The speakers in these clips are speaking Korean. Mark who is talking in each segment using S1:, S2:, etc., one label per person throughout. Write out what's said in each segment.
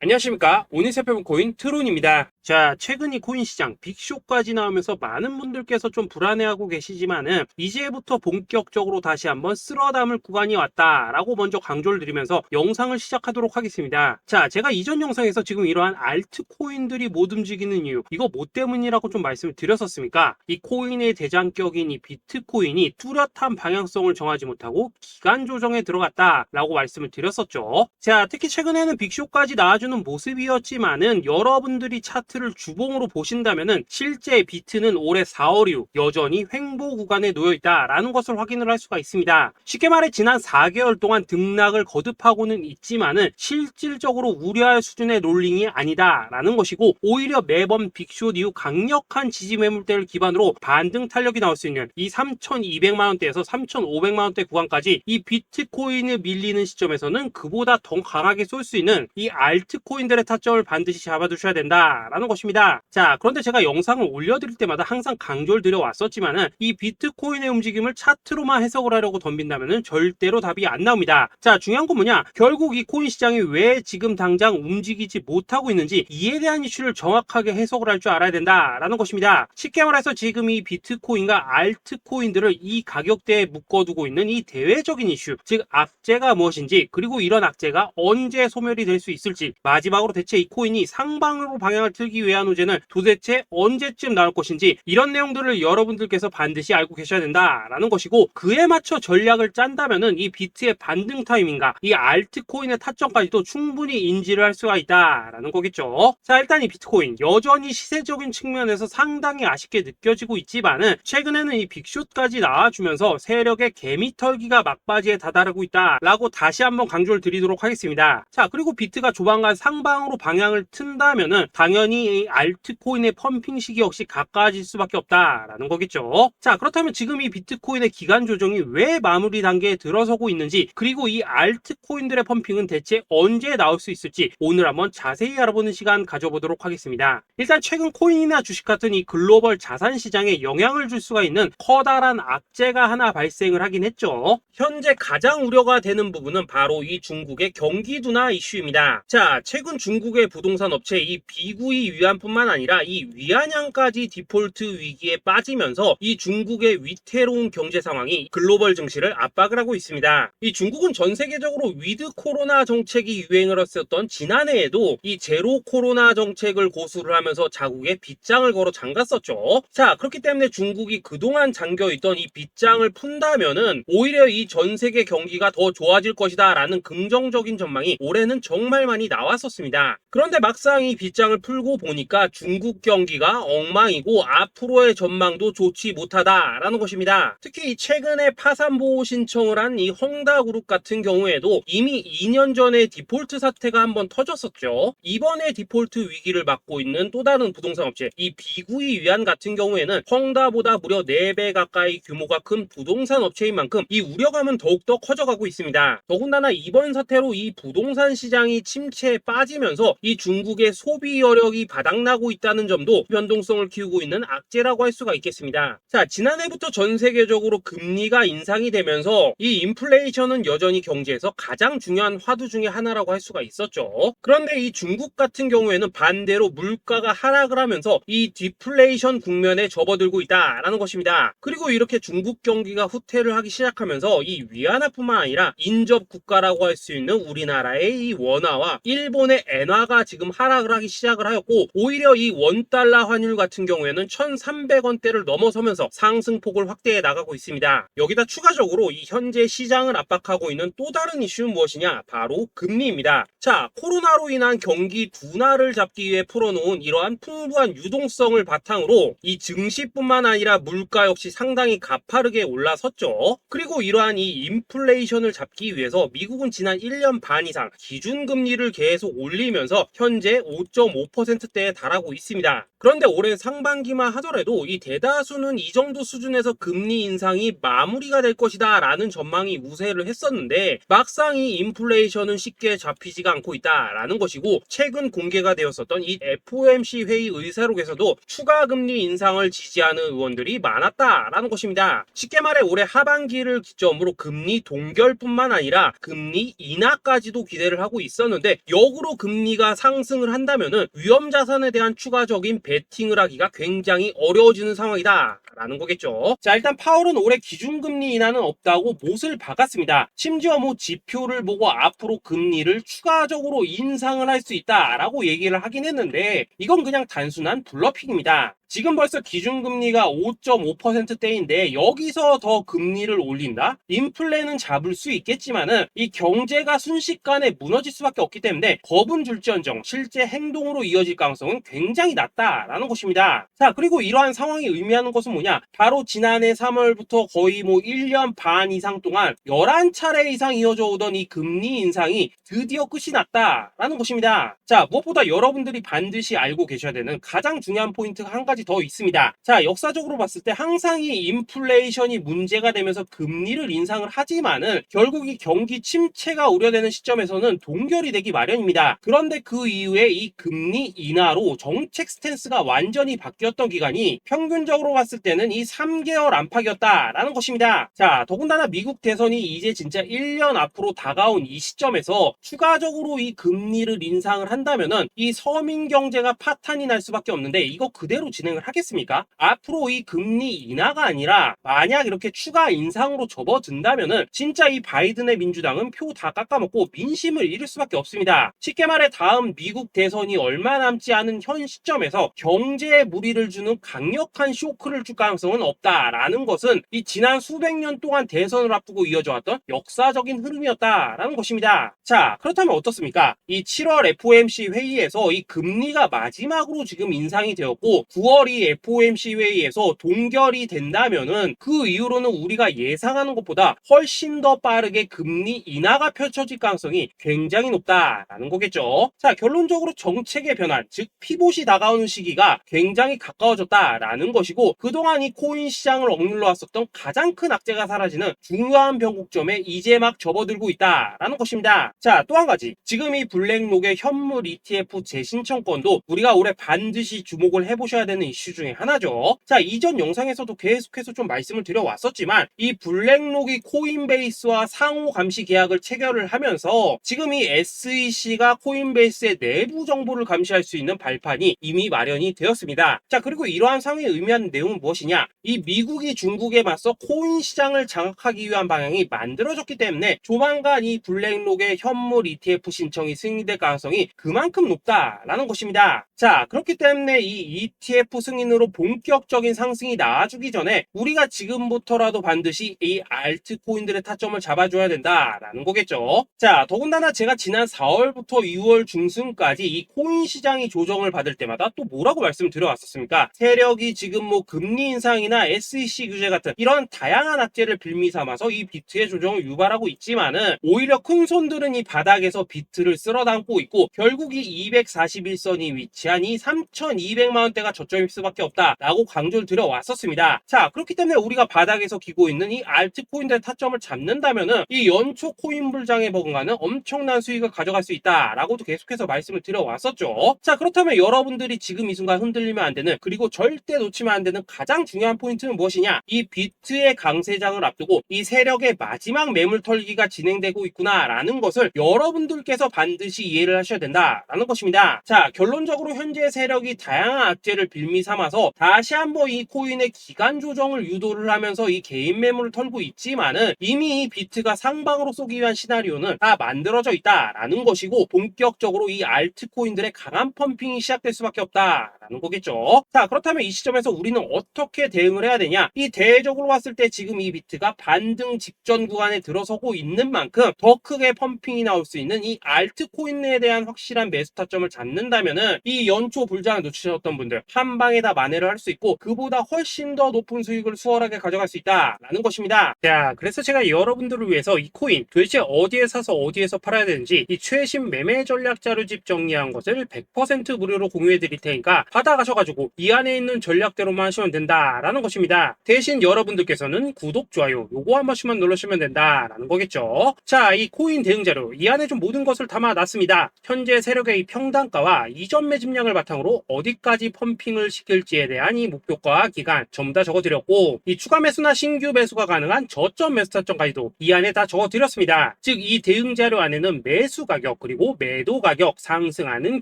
S1: 안녕하십니까. 오늘 살펴볼 코인 트론입니다. 자, 최근 이 코인 시장 빅쇼까지 나오면서 많은 분들께서 좀 불안해하고 계시지만은 이제부터 본격적으로 다시 한번 쓸어 담을 구간이 왔다라고 먼저 강조를 드리면서 영상을 시작하도록 하겠습니다. 자, 제가 이전 영상에서 지금 이러한 알트코인들이 못 움직이는 이유, 이거 뭐 때문이라고 좀 말씀을 드렸었습니까? 이 코인의 대장격인 이 비트코인이 뚜렷한 방향성을 정하지 못하고 기간 조정에 들어갔다라고 말씀을 드렸었죠. 자, 특히 최근에는 빅쇼까지 나와주는 모습이었지만은 여러분들이 차트를 주봉으로 보신다면은 실제 비트는 올해 4월 이후 여전히 횡보 구간에 놓여 있다라는 것을 확인을 할 수가 있습니다. 쉽게 말해 지난 4개월 동안 등락을 거듭하고는 있지만은 실질적으로 우려할 수준의 롤링이 아니다라는 것이고, 오히려 매번 빅쇼 이후 강력한 지지 매물대를 기반으로 반등 탄력이 나올 수 있는 이 3,200만 원대에서 3,500만 원대 구간까지 이 비트코인을 밀리는 시점에서는 그보다 더 강하게 쏠 수 있는 이 알트코인들의 타점을 반드시 잡아두셔야 된다라는 것입니다. 자, 그런데 제가 영상을 올려드릴 때마다 항상 강조를 드려왔었지만은 이 비트코인의 움직임을 차트로만 해석을 하려고 덤빈다면은 절대로 답이 안 나옵니다. 자, 중요한 건 뭐냐? 결국 이 코인 시장이 왜 지금 당장 움직이지 못하고 있는지 이에 대한 이슈를 정확하게 해석을 할 줄 알아야 된다라는 것입니다. 쉽게 말해서 지금 이 비트코인과 알트코인들을 이 가격대에 묶어두고 있는 이 대외적인 이슈, 즉 악재가 무엇인지, 그리고 이런 악재가 언제 소멸이 될 수 있을지, 마지막으로 대체 이 코인이 상방으로 방향을 틀기 위한 호재는 도대체 언제쯤 나올 것인지, 이런 내용들을 여러분들께서 반드시 알고 계셔야 된다라는 것이고, 그에 맞춰 전략을 짠다면은 이 비트의 반등 타이밍과 이 알트코인의 타점까지도 충분히 인지를 할 수가 있다라는 거겠죠. 자, 일단 이 비트코인 여전히 시세적인 측면에서 상당히 아쉽게 느껴지고 있지만은 최근에는 이 빅숏까지 나와주면서 세력의 개미털기가 막바지에 다다르고 있다라고 다시 한번 강조를 드리도록 하겠습니다. 자, 그리고 비트가 조만간 상방으로 방향을 튼다면은 당연히 이 알트코인의 펌핑 시기 역시 가까워질 수밖에 없다라는 거겠죠. 자, 그렇다면 지금 이 비트코인의 기간 조정이 왜 마무리 단계에 들어서고 있는지, 그리고 이 알트코인들의 펌핑은 대체 언제 나올 수 있을지 오늘 한번 자세히 알아보는 시간 가져보도록 하겠습니다. 일단 최근 코인이나 주식 같은 이 글로벌 자산 시장에 영향을 줄 수가 있는 커다란 악재가 하나 발생을 하긴 했죠. 현재 가장 우려가 되는 부분은 바로 이 중국의 경기 둔화 이슈입니다. 자, 최근 중국의 부동산 업체 이 비구이 위안뿐만 아니라 이 위안양까지 디폴트 위기에 빠지면서 이 중국의 위태로운 경제 상황이 글로벌 증시를 압박을 하고 있습니다. 이 중국은 전 세계적으로 위드 코로나 정책이 유행을 했었던 지난해에도 이 제로 코로나 정책을 고수를 하면서 자국에 빗장을 걸어 잠갔었죠. 자, 그렇기 때문에 중국이 그동안 잠겨있던 이 빗장을 푼다면은 오히려 이 전 세계 경기가 더 좋아질 것이다 라는 긍정적인 전망이 올해는 정말 많이 나왔었습니다. 그런데 막상 이 빗장을 풀고 보니까 중국 경기가 엉망이고 앞으로의 전망도 좋지 못하다라는 것입니다. 특히 최근에 파산보호 신청을 한 이 헝다그룹 같은 경우에도 이미 2년 전에 디폴트 사태가 한번 터졌었죠. 이번에 디폴트 위기를 맞고 있는 또 다른 부동산 업체 이 비구이 위안 같은 경우에는 헝다보다 무려 4배 가까이 규모가 큰 부동산 업체인 만큼 이 우려감은 더욱더 커져가고 있습니다. 더군다나 이번 사태로 이 부동산 시장이 침체에 빠지면서 이 중국의 소비 여력이 바닥나고 있다는 점도 변동성을 키우고 있는 악재라고 할 수가 있겠습니다. 자, 지난해부터 전 세계적으로 금리가 인상이 되면서 이 인플레이션은 여전히 경제에서 가장 중요한 화두 중에 하나라고 할 수가 있었죠. 그런데 이 중국 같은 경우에는 반대로 물가가 하락을 하면서 이 디플레이션 국면에 접어들고 있다라는 것입니다. 그리고 이렇게 중국 경기가 후퇴를 하기 시작하면서 이 위안화뿐만 아니라 인접 국가라고 할 수 있는 우리나라의 이 원화와 일본의 엔화가 지금 하락을 하기 시작을 하였고, 오히려 이 원달러 환율 같은 경우에는 1,300원대를 넘어서면서 상승폭을 확대해 나가고 있습니다. 여기다 추가적으로 이 현재 시장을 압박하고 있는 또 다른 이슈는 무엇이냐? 바로 금리입니다. 자, 코로나로 인한 경기 둔화를 잡기 위해 풀어놓은 이러한 풍부한 유동성을 바탕으로 이 증시뿐만 아니라 물가 역시 상당히 가파르게 올라섰죠. 그리고 이러한 이 인플레이션을 잡기 위해서 미국은 지난 1년 반 이상 기준금리를 계속 올리면서 현재 5.5%대에 달하고 있습니다. 그런데 올해 상반기만 하더라도 이 대다수는 이 정도 수준에서 금리 인상이 마무리가 될 것이다 라는 전망이 우세를 했었는데, 막상 이 인플레이션은 쉽게 잡히지가 않고 있다라는 것이고, 최근 공개가 되었었던 이 FOMC 회의 의사록에서도 추가 금리 인상을 지지하는 의원들이 많았다라는 것입니다. 쉽게 말해 올해 하반기를 기점으로 금리 동결뿐만 아니라 금리 인하까지도 기대를 하고 있었는데, 역으로 금리가 상승을 한다면은 위험 자산에 대한 추가적인 베팅을 하기가 굉장히 어려워지는 상황이다 라는 거겠죠. 자, 일단 파월은 올해 기준금리 인하는 없다고 못을 박았습니다. 심지어 뭐 지표를 보고 앞으로 금리를 추가적으로 인상을 할 수 있다라고 얘기를 하긴 했는데 이건 그냥 단순한 블러핑입니다. 지금 벌써 기준금리가 5.5%대인데 여기서 더 금리를 올린다? 인플레는 잡을 수 있겠지만은 이 경제가 순식간에 무너질 수밖에 없기 때문에 겁은 줄지언정 실제 행동으로 이어질 가능성은 굉장히 낮다라는 것입니다. 자, 그리고 이러한 상황이 의미하는 것은 뭐냐? 바로 지난해 3월부터 거의 뭐 1년 반 이상 동안 11차례 이상 이어져 오던 이 금리 인상이 드디어 끝이 났다라는 것입니다. 자, 무엇보다 여러분들이 반드시 알고 계셔야 되는 가장 중요한 포인트가 한 가지 더 있습니다. 자, 역사적으로 봤을 때 항상 이 인플레이션이 문제가 되면서 금리를 인상을 하지만은 결국 이 경기 침체가 우려되는 시점에서는 동결이 되기 마련입니다. 그런데 그 이후에 이 금리 인하로 정책 스탠스가 완전히 바뀌었던 기간이 평균적으로 봤을 때는 이 3개월 안팎이었다라는 것입니다. 자, 더군다나 미국 대선이 이제 진짜 1년 앞으로 다가온 이 시점에서 추가적으로 이 금리를 인상을 한다면은 이 서민 경제가 파탄이 날 수밖에 없는데 이거 그대로 진행을 하겠습니까? 앞으로 이 금리 인하가 아니라 만약 이렇게 추가 인상으로 접어든다면은 진짜 이 바이든의 민주당은 표 다 깎아먹고 민심을 잃을 수밖에 없습니다. 쉽게 말해 다음 미국 대선이 얼마 남지 않은 현 시점에서 경제에 무리를 주는 강력한 쇼크를 줄 가능성은 없다라는 것은 이 지난 수백 년 동안 대선을 앞두고 이어져 왔던 역사적인 흐름이었다라는 것입니다. 자, 그렇다면 어떻습니까? 이 7월 FOMC 회의에서 이 금리가 마지막으로 지금 인상이 되었고 9월 이 FOMC 회의에서 동결이 된다면은 그 이후로는 우리가 예상하는 것보다 훨씬 더 빠르게 금리 인하가 펼쳐질 가능성이 굉장히 높다라는 거겠죠. 자, 결론적으로 정책의 변환, 즉 피봇이 다가오는 시기가 굉장히 가까워졌다라는 것이고 그동안 이 코인 시장을 억눌러 왔었던 가장 큰 악재가 사라지는 중요한 변곡점에 이제 막 접어들고 있다라는 것입니다. 자, 또 한 가지, 지금 이 블랙록의 현물 ETF 재신청권도 우리가 올해 반드시 주목을 해보셔야 되는 이슈 중에 하나죠. 자, 이전 영상에서도 계속해서 좀 말씀을 드려왔었지만 이 블랙록이 코인베이스와 상호 감시 계약을 체결을 하면서 지금 이 SEC가 코인베이스의 내부 정보를 감시할 수 있는 발판이 이미 마련이 되었습니다. 자, 그리고 이러한 상황이 의미하는 내용은 무엇이냐? 이 미국이 중국에 맞서 코인 시장을 장악하기 위한 방향이 만들어졌기 때문에 조만간 이 블랙록의 현물 ETF 신청이 승인될 가능성이 그만큼 높다라는 것입니다. 자, 그렇기 때문에 이 ETF 승인으로 본격적인 상승이 나와주기 전에 우리가 지금부터라도 반드시 이 알트코인들의 타점을 잡아줘야 된다라는 거겠죠. 자, 더군다나 제가 지난 4월부터 6월 중순까지 이 코인 시장이 조정을 받을 때마다 또 뭐라고 말씀을 드려왔었습니까? 세력이 지금 뭐 금리 인상이나 SEC 규제 같은 이런 다양한 악재를 빌미 삼아서 이 비트의 조정을 유발하고 있지만은 오히려 큰 손들은 이 바닥에서 비트를 쓸어 담고 있고 결국 이 241선이 위치한 이 3,200만 원대가 저점일 수밖에 없다라고 강조를 드려왔었습니다. 자, 그렇기 때문에 우리가 바닥에서 기고 있는 이 알트코인들의 타점을 잡는다면은 이 연초 코인 불장에 버금가는 엄청난 수익을 가져갈 수 있다라고도 계속해서 말씀을 드려왔었죠. 자, 그렇다면 여러분들이 지금 이 순간 흔들리면 안 되는, 그리고 절대 놓치면 안 되는 가장 중요한 포인트는 무엇이냐? 이 비트의 강세장을 앞두고 이 세력의 마지막 매물 털기가 진행되고 있구나라는 것을 여러분들께서 반드시 이해를 하셔야 된다라는 것입니다. 자, 결론적으로 현재 세력이 다양한 악재를 빌미 삼아서 다시 한번 이 코인의 기간 조정을 유도를 하면서 이 개인 매물을 털고 있지만은 이미 이 비트가 상방으로 쏘기 위한 시나리오는 다 만들어져 있다라는 것이고 본격적으로 이 알트코인들의 강한 펌핑이 시작될 수밖에 없다라는 거겠죠. 자, 그렇다면 이 시점에서 우리는 어떻게 대응을 해야 되냐? 이 대외적으로 봤을 때 지금 이 비트가 반등 직전 구간에 들어서고 있는 만큼 더 크게 펌핑이 나올 수 있는 이 알트코인에 대한 확실한 매수 타점을 잡는다면은 이 연초 불장을 놓치셨던 분들 한 방에 다 만회를 할 수 있고 그보다 훨씬 더 높은 수익을 수월하게 가져갈 수 있다라는 것입니다. 자, 그래서 제가 여러분들을 위해서 이 코인 도대체 어디에 사서 어디에서 팔아야 되는지 이 최신 매매 전략 자료집 정리한 것을 100% 무료로 공유해 드릴 테니까 받아가셔가지고 이 안에 있는 전략대로만 하시면 된다라는 것입니다. 대신 여러분들께서는 구독, 좋아요 요거 한 번씩만 눌러주시면 된다라는 거겠죠. 자, 이 코인 대응 자료 이 안에 좀 모든 것을 담아놨습니다. 현재 세력의 이 평단가와 이전 매집량을 바탕으로 어디까지 펌핑을 시킬지에 대한 이 목표가 기간 전부 다 적어드렸고, 이 추가 매수나 신규 매수가 가능한 저점 매수 타점까지도 이 안에 다 적어드렸습니다. 즉 이 대응 자료 안에는 매수 가격 그리고 매도 가격, 상승하는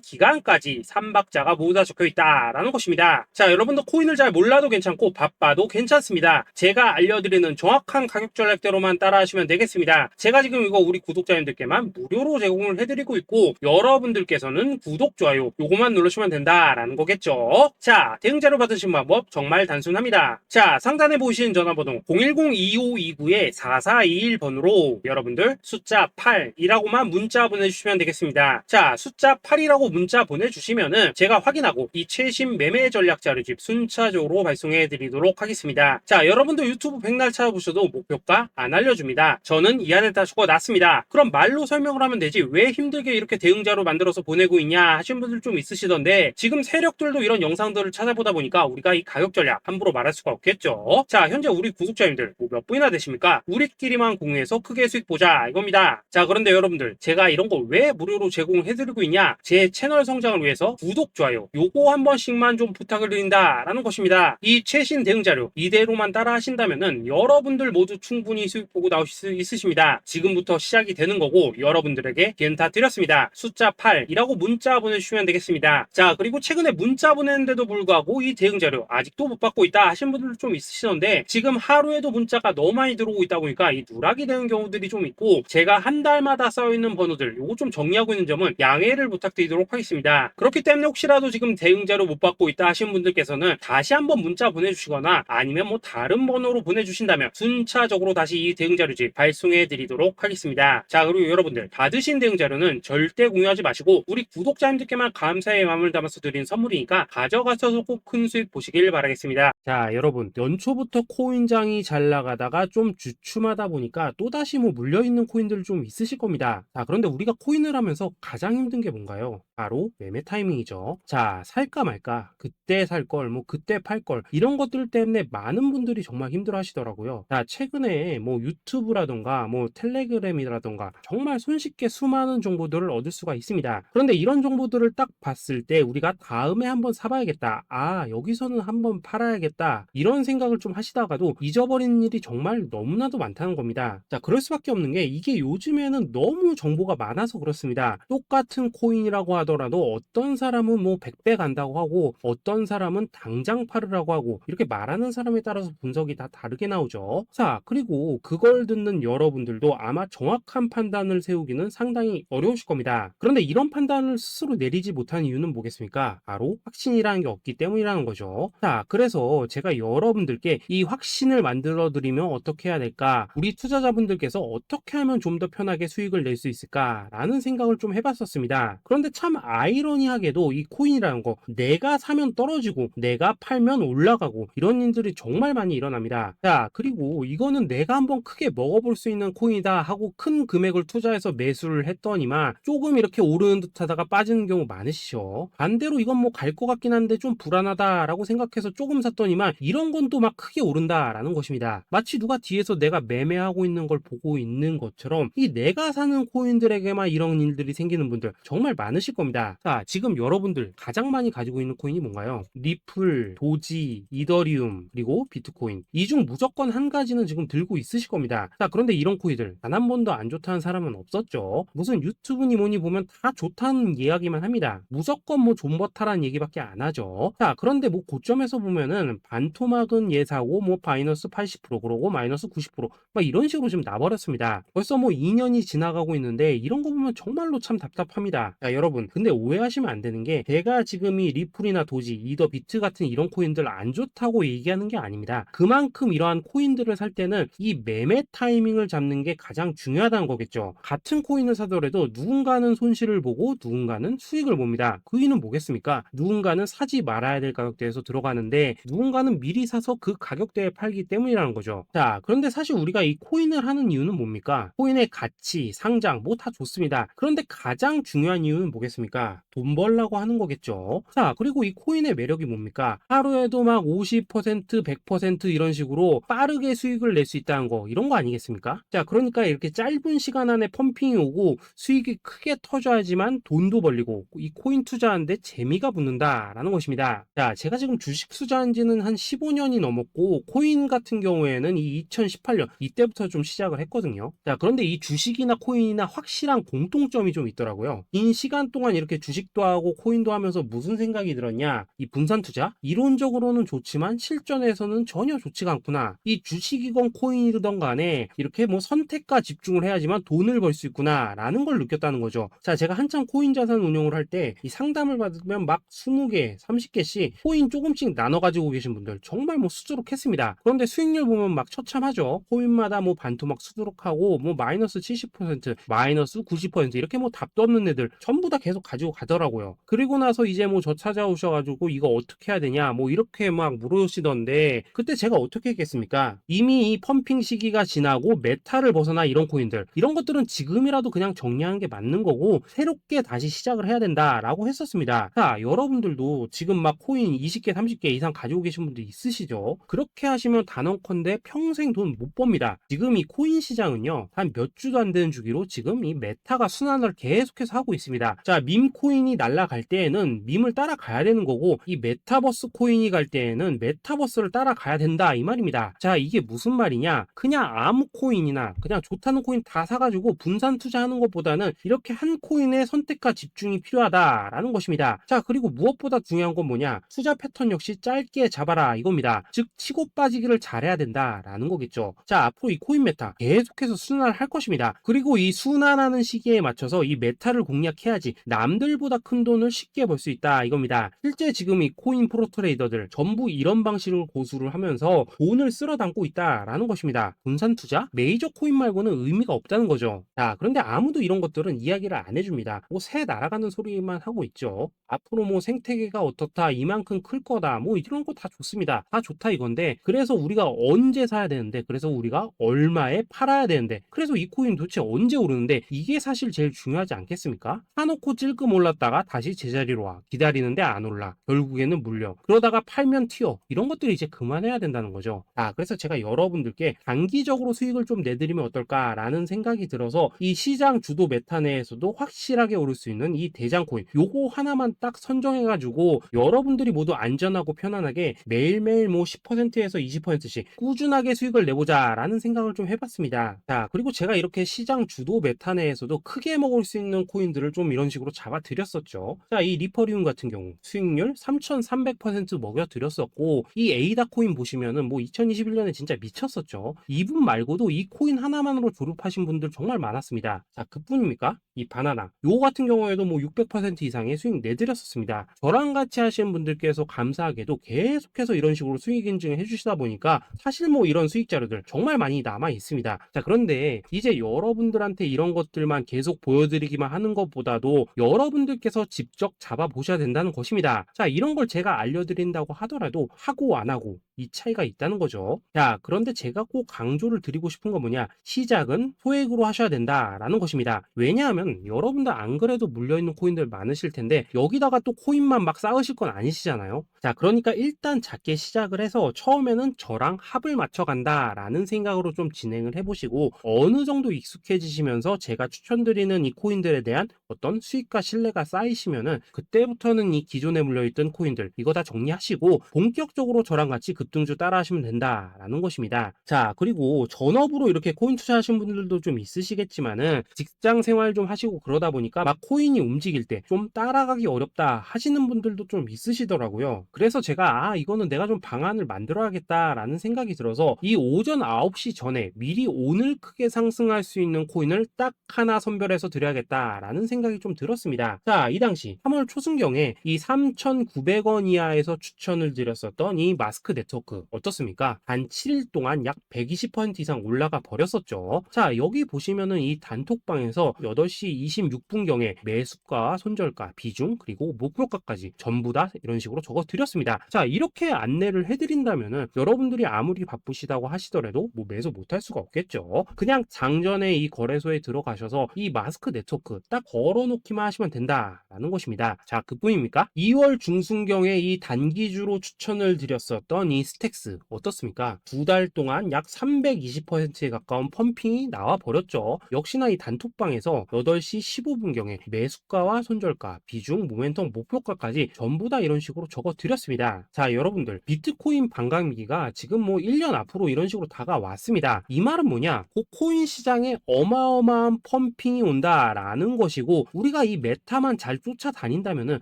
S1: 기간까지 3박자가 모두 다 적혀있다라는 것입니다. 자, 여러분도 코인을 잘 몰라도 괜찮고 바빠도 괜찮습니다. 제가 알려드리는 정확한 가격 전략대로만 따라하시면 되겠습니다. 제가 지금 이거 우리 구독자님들께만 무료로 제공을 해드리고 있고, 여러분들께서는 구독, 좋아요 요거만 누르시면 된다라는 거겠죠. 자, 대응 자료 받으신 방법 정말 단순합니다. 자, 상단에 보이시는 전화번호 010-2529-4421번으로 여러분들 숫자 8이라고만 문자 보내주시면 되겠습니다. 자, 숫자 8이라고 문자 보내주시면은 제가 확인하고 이 최신 매매 전략 자료집 순차적으로 발송해 드리도록 하겠습니다. 자, 여러분도 유튜브 백날 찾아보셔도 목표가 안 알려줍니다. 저는 이 안에 다 적어놨습니다. 그럼 말로 설명을 하면 되지 왜 힘들게 이렇게 대응 자료 만들어서 보내고 있냐 하시는 분들 좀 있으시던데, 지금 세력들도 이런 영상들을 찾아보다 보니까 우리가 이 가격 전략 함부로 말할 수가 없겠죠. 자, 현재 우리 구독자님들 몇 분이나 되십니까? 우리끼리만 공유해서 크게 수익 보자 이겁니다. 자, 그런데 여러분들 제가 이런 거 왜 무료로 제공해드리고 있냐? 제 채널 성장을 위해서 구독, 좋아요 요거 한 번씩만 좀 부탁을 드린다라는 것입니다. 이 최신 대응 자료 이대로만 따라 하신다면은 여러분들 모두 충분히 수익 보고 나오실 수 있으십니다. 지금부터 시작이 되는 거고 여러분들에게 기회는 다 드렸습니다. 숫자 8이라고 문자 보내주시면 되겠습니다. 자, 그리고 최근에 문자 보냈는데도 불구하고 이 대응 자료 아직도 못 받고 있다 하신 분들 좀 있으시던데, 지금 하루에도 문자가 너무 많이 들어오고 있다 보니까 이 누락이 되는 경우들이 좀 있고, 제가 한 달마다 쌓여있는 번호들 요거 좀 정리하고 있는 점은 양해를 부탁드리도록 하겠습니다. 그렇기 때문에 혹시라도 지금 대응 자료 못 받고 있다 하신 분들께서는 다시 한번 문자 보내주시거나 아니면 뭐 다른 번호로 보내주신다면 순차적으로 다시 이 대응 자료집 발송해 드리도록 하겠습니다. 자, 그리고 여러분들 받으신 대응 자료는 절대 공유하지 마시고 우리 구독자님들께만 감사의 마음을 담아서 드린 선물이니까 가져가셔서 꼭 큰 수익 보시길 바라겠습니다. 자, 여러분 연초부터 코인장이 잘 나가다가 좀 주춤하다 보니까 또다시 뭐 물려있는 코인들 좀 있으실 겁니다. 자, 그런데 우리가 코인을 하면서 가장 힘든 게 뭔가요? 바로 매매 타이밍이죠. 자, 살까 말까, 그때 살 걸, 뭐 그때 팔 걸, 이런 것들 때문에 많은 분들이 정말 힘들어 하시더라고요. 자, 최근에 뭐 유튜브라던가 뭐 텔레그램이라던가 정말 손쉽게 수많은 정보들을 얻을 수가 있습니다. 그런데 이런 정보들을 딱 봤을 때 우리가 다음에 한번 사봐야겠다, 아 여기서는 한번 팔아야겠다, 이런 생각을 좀 하시다가도 잊어버리는 일이 정말 너무나도 많다는 겁니다. 자, 그럴 수밖에 없는 게 이게 요즘에는 너무 정보가 많아서 그렇습니다. 똑같은 코인이라고 하더라도 어떤 사람은 뭐 100배 간다고 하고 어떤 사람은 당장 팔으라고 하고, 이렇게 말하는 사람에 따라서 분석이 다 다르게 나오죠. 자, 그리고 그걸 듣는 여러분들도 아마 정확한 판단을 세우기는 상당히 어려우실 겁니다. 그런데 이런 판단을 스스로 내리지 못한 이유는 뭐겠습니까? 바로 확신이라는 게 없기 때문이라는 거죠. 자, 그래서 제가 여러분들께 이 확신을 만들어 드리면 어떻게 해야 될까, 우리 투자자분들께서 어떻게 하면 좀 더 편하게 수익을 낼 수 있을까 라는 생각을 좀 해봤었습니다. 그런데 참 아이러니하게도 이 코인이라는 거 내가 사면 떨어지고 내가 팔면 올라가고 이런 일들이 정말 많이 일어납니다. 자, 그리고 이거는 내가 한번 크게 먹어볼 수 있는 코인이다 하고 큰 금액을 투자해서 매수를 했더니만 조금 이렇게 오르는 듯 하다가 빠지는 경우 많으시죠. 반대로 이건 뭐 갈 것 같긴 한데 좀 불안하다라고 생각해서 조금 샀더니만 이런 건 또 막 크게 오른다라는 것입니다. 마치 누가 뒤에서 내가 매매하고 있는 걸 보고 있는 것처럼 이 내가 사는 코인들에게만 이런 일들이 생기는 분들 정말 많으실 겁니다. 자, 지금 여러분들 가장 많이 가지고 있는 코인이 뭔가요? 리플, 도지, 이더리움, 그리고 비트코인. 이 중 무조건 한 가지는 지금 들고 있으실 겁니다. 자, 그런데 이런 코인들 단 한 번도 안 좋다는 사람은 없었죠. 무슨 유튜브니 뭐니 보면 다 좋다는 이야기만 합니다. 무조건 뭐 존버타라는 얘기밖에 안 하죠. 자, 그런데 뭐 고점에서 보면은 반토막은 예사고 뭐 마이너스 80% 그러고 마이너스 90%막 이런 식으로 지금 나버렸습니다. 벌써 뭐 2년이 지나가고 있는데 이런 거 보면 정말로 참 답답합니다. 자, 여러분 근데 오해하시면 안 되는 게 제가 지금 이 리플이나 도지, 이더, 비트 같은 이런 코인들 안 좋다고 얘기하는 게 아닙니다. 그만큼 이러한 코인들을 살 때는 이 매매 타이밍을 잡는 게 가장 중요하다는 거겠죠. 같은 코인을 사더라도 누군가는 손실을 보고 누군가는 수익을 봅니다. 그 이유는 뭐겠습니까? 누군가는 사지 말아야 될 가격대에서 들어가는데 누군가는 미리 사서 그 가격대에 팔기 때문이라는 거죠. 자, 그런데 사실 우리가 이 코인을 하는 이유는 뭡니까? 코인의 가치, 상장 뭐 다 좋습니다. 그런데 가장 중요한 이유는 뭐겠습니까? 돈 벌라고 하는 거겠죠. 자, 그리고 이 코인의 매력이 뭡니까? 하루에도 막 50%, 100% 이런 식으로 빠르게 수익을 낼 수 있다는 거, 이런 거 아니겠습니까? 자, 그러니까 이렇게 짧은 시간 안에 펌핑이 오고 수익이 크게 터져야지만 돈도 벌리고 이 코인 투자하는데 재미가 붙는다라는 것입니다. 자, 제가 지금 주식 투자한 지는 한 15년이 넘었고 코인 같은 경우에는 이 2018년 이때부터 좀 시작을 했거든요. 자, 그런데 이 주식이나 코인이나 확실한 공통점이 좀 있더라고요. 긴 시간 동안 이렇게 주식도 하고 코인도 하면서 무슨 생각이 들었냐? 이 분산 투자? 이론적으로는 좋지만 실전에서는 전혀 좋지가 않구나. 이 주식이건 코인이든 간에 이렇게 뭐 선택과 집중을 해야지만 돈을 벌 수 있구나 라는 걸 느꼈다는 거죠. 자, 제가 한참 코인 자산 운용을 할 때 이 상담을 받으면 막 20개, 30개씩 코인 조금씩 나눠 가지고 계신 분들 정말 뭐 수두룩했습니다. 그런데 수익률 보면 막 처참하죠. 코인마다 뭐 반토막 수두룩하고 뭐 마이너스 70%, 마이너스 90% 이렇게 뭐 답도 없는 애들 전부 다 계속 가지고 가더라고요. 그리고 나서 이제 뭐 저 찾아오셔가지고 이거 어떻게 해야 되냐 뭐 이렇게 막 물으시던데 그때 제가 어떻게 했겠습니까? 이미 이 펌핑 시기가 지나고 메타를 벗어나 이런 코인들 이런 것들은 지금이라도 그냥 정리하는 게 맞는 거고 새롭게 다시 시작을 해야 된다라고 했었습니다. 자, 여러분들도 지금 막 코인 20개, 30개 이상 가지고 계신 분들 있으시죠? 그렇게 하시면 단언컨대 평생 돈 못 법니다. 지금 이 코인 시장은요 한 몇 주도 안 되는 주기로 지금 이 메타가 순환을 계속해서 하고 있습니다. 자, 밈 코인이 날아갈 때에는 밈을 따라가야 되는 거고 이 메타버스 코인이 갈 때에는 메타버스를 따라가야 된다 이 말입니다. 자, 이게 무슨 말이냐? 그냥 아무 코인이나 그냥 좋다는 코인 다 사가지고 분산 투자하는 것보다는 이렇게 한 코인의 선택과 집중이 필요하다라는 것입니다. 자, 그리고 무엇보다 중요한 건 뭐냐? 투자 패턴 역시 짧게 잡아라 이겁니다. 즉 치고 빠지기를 잘해야 된다라는 거겠죠. 자, 앞으로 이 코인 메타 계속해서 순환을 할 것입니다. 그리고 이 순환하는 시기에 맞춰서 이 메타를 공략해야지 남들보다 큰 돈을 쉽게 벌 수 있다 이겁니다. 실제 지금 이 코인 프로 트레이더들 전부 이런 방식을 고수를 하면서 돈을 쓸어 담고 있다라는 것입니다. 분산 투자? 메이저 코인 말고는 의미가 없다는 거죠. 자, 그런데 아무도 이런 것들은 이야기를 안 해줍니다. 뭐 새 날아가는 소리만 하고 있죠. 앞으로 뭐 생태계가 어떻다, 이만큼 클 거다, 뭐 이런 거 다 좋습니다. 다 좋다 이건데 그래서 우리가 언제 사야 되는데 그래서 우리가 얼마에 팔아야 되는데 그래서 이 코인 도대체 언제 오르는데 이게 사실 제일 중요하지 않겠습니까? 사놓고 찔끔 올랐다가 다시 제자리로 와 기다리는데 안 올라 결국에는 물려 그러다가 팔면 튀어 이런 것들이 이제 그만해야 된다는 거죠. 그래서 제가 여러분들께 단기적으로 수익을 좀 내드리면 어떨까라는 생각이 들어서 이 시장 주도 메타 내에서도 확실하게 오를 수 있는 이 대장 코인 요거 하나만 딱 선정해가지고 여러분들이 모두 안전하고 편안하게 매일매일 뭐 10%에서 20%씩 꾸준하게 수익을 내보자 라는 생각을 좀 해봤습니다. 자, 그리고 제가 이렇게 시장 주도 메타 내에서도 크게 먹을 수 있는 코인들을 좀 이런 식으로 잡아드렸었죠. 자, 이 리퍼리움 같은 경우 수익률 3300% 먹여드렸었고 이 에이다 코인 보시면은 뭐 2021년에 진짜 미쳤었죠. 이분 말고도 이 코인 하나만으로 졸업하신 분들 정말 많았습니다. 자, 그뿐입니까? 이 바나나 요거 같은 경우에도 뭐 600% 이상의 수익 내드렸었습니다. 저랑 같이 하시는 분들께서 감사하게도 계속해서 이런 식으로 수익 인증을 해주시다 보니까 사실 뭐 이런 수익 자료들 정말 많이 남아 있습니다. 자, 그런데 이제 여러분들한테 이런 것들만 계속 보여드리기만 하는 것보다도 여러분들께서 직접 잡아보셔야 된다는 것입니다. 자, 이런 걸 제가 알려드린다고 하더라도 하고 안 하고 이 차이가 있다는 거죠. 자, 그런데 제가 꼭 강조를 드리고 싶은 건 뭐냐? 시작은 소액으로 하셔야 된다라는 것입니다. 왜냐하면 여러분들 안 그래도 물려있는 코인들 많으실 텐데 여기다가 또 코인만 막 쌓으실 건 아니시잖아요. 자, 그러니까 일단 작게 시작을 해서 처음에는 저랑 합을 맞춰 간다라는 생각으로 좀 진행을 해보시고 어느 정도 익숙해지시면서 제가 추천드리는 이 코인들에 대한 어떤 수익과 신뢰가 쌓이시면은 그때부터는 이 기존에 물려있던 코인들 이거 다 정리하시고 본격적으로 저랑 같이 급등주 따라 하시면 된다라는 것입니다. 자, 그리고 전업으로 이렇게 코인 투자하시는 분들도 좀 있으시겠지만은 직장 생활 좀 하시고 그러다 보니까 막 코인이 움직일 때 좀 따라가기 어렵다 하시는 분들도 좀 있으시더라고요. 그래서 제가 이거는 내가 좀 방안을 만들어야겠다라는 생각이 들어서 이 오전 9시 전에 미리 오늘 크게 상승할 수 있는 코인을 딱 하나 선별해서 드려야겠다라는 생각이 좀 들었습니다. 자, 이 당시 3월 초순경에 이 3,900원 이하에서 추천을 드렸었던 이 마스크 네트워크 네트워크 어떻습니까? 단 7일 동안 약 120% 이상 올라가 버렸었죠. 자, 여기 보시면은 이 단톡방에서 8시 26분경에 매수가, 손절가, 비중, 그리고 목표가까지 전부 다 이런 식으로 적어 드렸습니다. 자, 이렇게 안내를 해드린다면은 여러분들이 아무리 바쁘시다고 하시더라도 뭐 매수 못할 수가 없겠죠. 그냥 장전에 이 거래소에 들어가셔서 이 마스크 네트워크 딱 걸어놓기만 하시면 된다라는 것입니다. 자, 그뿐입니까? 2월 중순경에 이 단기주로 추천을 드렸었던 이 스택스 어떻습니까? 2달 동안 약 320%에 가까운 펌핑이 나와 버렸죠. 역시나 이 단톡방에서 8시 15분경에 매수가와 손절가, 비중, 모멘텀, 목표가까지 전부 다 이런 식으로 적어 드렸습니다. 자, 여러분들 비트코인 반감기가 지금 뭐 1년 앞으로 이런 식으로 다가왔습니다. 이 말은 뭐냐? 그 코인 시장에 어마어마한 펌핑이 온다라는 것이고, 우리가 이 메타만 잘 쫓아다닌다면은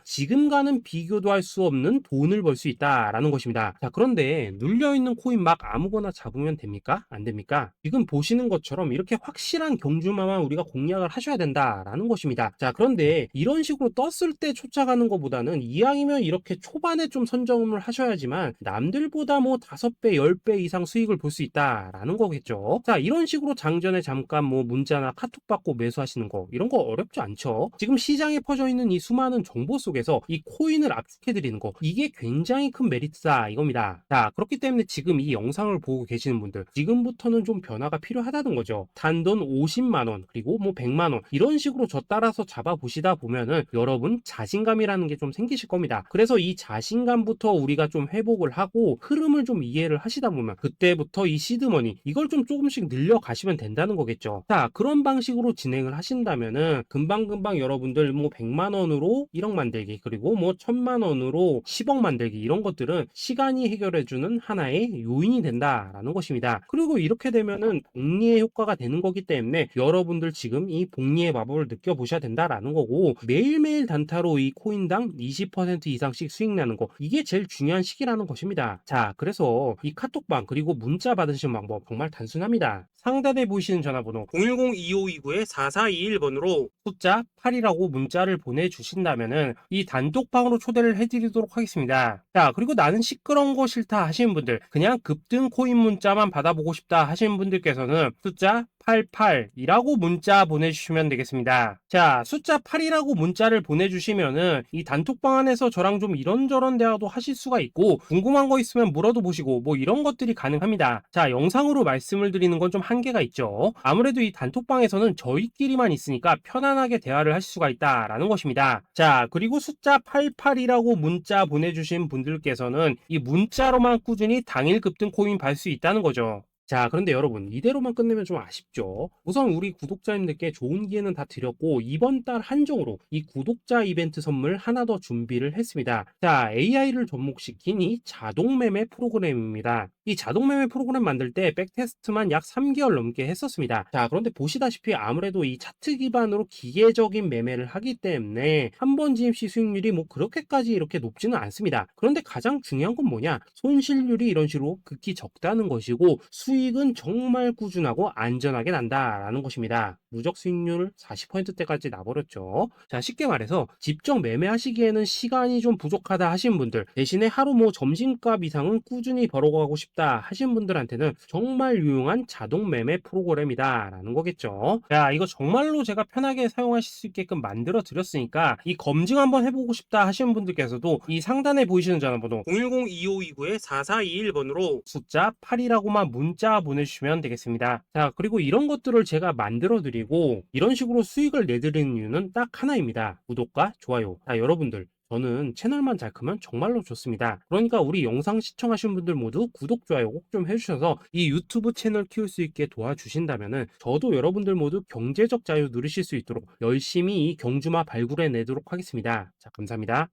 S1: 지금과는 비교도 할 수 없는 돈을 벌 수 있다라는 것입니다. 자, 그런데 눌려있는 코인 막 아무거나 잡으면 됩니까? 안 됩니까? 지금 보시는 것처럼 이렇게 확실한 경주마만 우리가 공략을 하셔야 된다라는 것입니다. 자, 그런데 이런 식으로 떴을 때 쫓아가는 것보다는 이왕이면 이렇게 초반에 좀 선점을 하셔야지만 남들보다 뭐 5배, 10배 이상 수익을 볼 수 있다라는 거겠죠. 자, 이런 식으로 장전에 잠깐 뭐 문자나 카톡 받고 매수하시는 거, 이런 거 어렵지 않죠. 지금 시장에 퍼져 있는 이 수많은 정보 속에서 이 코인을 압축해 드리는 거, 이게 굉장히 큰 메리트다 이겁니다. 자, 그렇기 때문에 지금 이 영상을 보고 계시는 분들, 지금부터는 좀 변화가 필요하다는 거죠. 단돈 50만 원, 그리고 뭐 100만 원 이런 식으로 저 따라서 잡아 보시다 보면은 여러분 자신감이라는 게 좀 생기실 겁니다. 그래서 이 자신감부터 우리가 좀 회복을 하고 흐름을 좀 이해를 하시다 보면 그때부터 이 시드머니 이걸 좀 조금씩 늘려 가시면 된다는 거겠죠. 자, 그런 방식으로 진행을 하신다면은 금방금방 여러분들 뭐 100만 원으로 1억 만들기, 그리고 뭐 1000만 원으로 10억 만들기, 이런 것들은 시간이 해결해주는 하나의 요인이 된다라는 것입니다. 그리고 이렇게 되면은 복리의 효과가 되는 거기 때문에 여러분들 지금 이 복리의 마법을 느껴보셔야 된다라는 거고, 매일매일 단타로 이 코인당 20% 이상씩 수익 나는 거, 이게 제일 중요한 시기라는 것입니다. 자, 그래서 이 카톡방 그리고 문자 받으시는 방법 정말 단순합니다. 상단에 보이시는 전화번호 010-2529-4421번으로 숫자 8이라고 문자를 보내주신다면은 이 단톡방으로 초대를 해드리도록 하겠습니다. 자, 그리고 나는 시끄러운 거 싫다 하시는 분들, 그냥 급등 코인 문자만 받아보고 싶다 하시는 분들께서는 숫자 88이라고 문자 보내주시면 되겠습니다. 자, 숫자 8이라고 문자를 보내주시면은 이 단톡방 안에서 저랑 좀 이런저런 대화도 하실 수가 있고, 궁금한 거 있으면 물어도 보시고 뭐 이런 것들이 가능합니다. 자, 영상으로 말씀을 드리는 건 좀 한계가 있죠. 아무래도 이 단톡방에서는 저희끼리만 있으니까 편안하게 대화를 하실 수가 있다라는 것입니다. 자, 그리고 숫자 88이라고 문자 보내주신 분들께서는 이 문자로만 꾸준히 당일 급등 코인 받을 수 있다는 거죠. 자, 그런데 여러분 이대로만 끝내면 좀 아쉽죠. 우선 우리 구독자님들께 좋은 기회는 다 드렸고, 이번 달 한정으로 이 구독자 이벤트 선물 하나 더 준비를 했습니다. 자, AI를 접목시킨 이 자동 매매 프로그램입니다. 이 자동 매매 프로그램 만들 때 백테스트만 약 3개월 넘게 했었습니다. 자, 그런데 보시다시피 아무래도 이 차트 기반으로 기계적인 매매를 하기 때문에 한 번 지입 시 수익률이 뭐 그렇게까지 이렇게 높지는 않습니다. 그런데 가장 중요한 건 뭐냐? 손실률이 이런 식으로 극히 적다는 것이고, 수익은 정말 꾸준하고 안전하게 난다라는 것입니다. 누적 수익률 40%대까지 나버렸죠. 자, 쉽게 말해서 직접 매매하시기에는 시간이 좀 부족하다 하신 분들, 대신에 하루 뭐 점심값 이상은 꾸준히 벌어가고 싶다 하신 분들한테는 정말 유용한 자동 매매 프로그램이다 라는 거겠죠. 자, 이거 정말로 제가 편하게 사용하실 수 있게끔 만들어 드렸으니까 이 검증 한번 해보고 싶다 하시는 분들께서도 이 상단에 보이시는 전화번호 010-2529-4421번으로 숫자 8이라고만 문자 보내주시면 되겠습니다. 자, 그리고 이런 것들을 제가 만들어 드리고 이런 식으로 수익을 내드리는 이유는 딱 하나입니다. 구독과 좋아요. 자, 여러분들 저는 채널만 잘 크면 정말로 좋습니다. 그러니까 우리 영상 시청하신 분들 모두 구독, 좋아요 꼭 좀 해주셔서 이 유튜브 채널 키울 수 있게 도와주신다면은 저도 여러분들 모두 경제적 자유 누리실 수 있도록 열심히 이 경주마 발굴해 내도록 하겠습니다. 자, 감사합니다.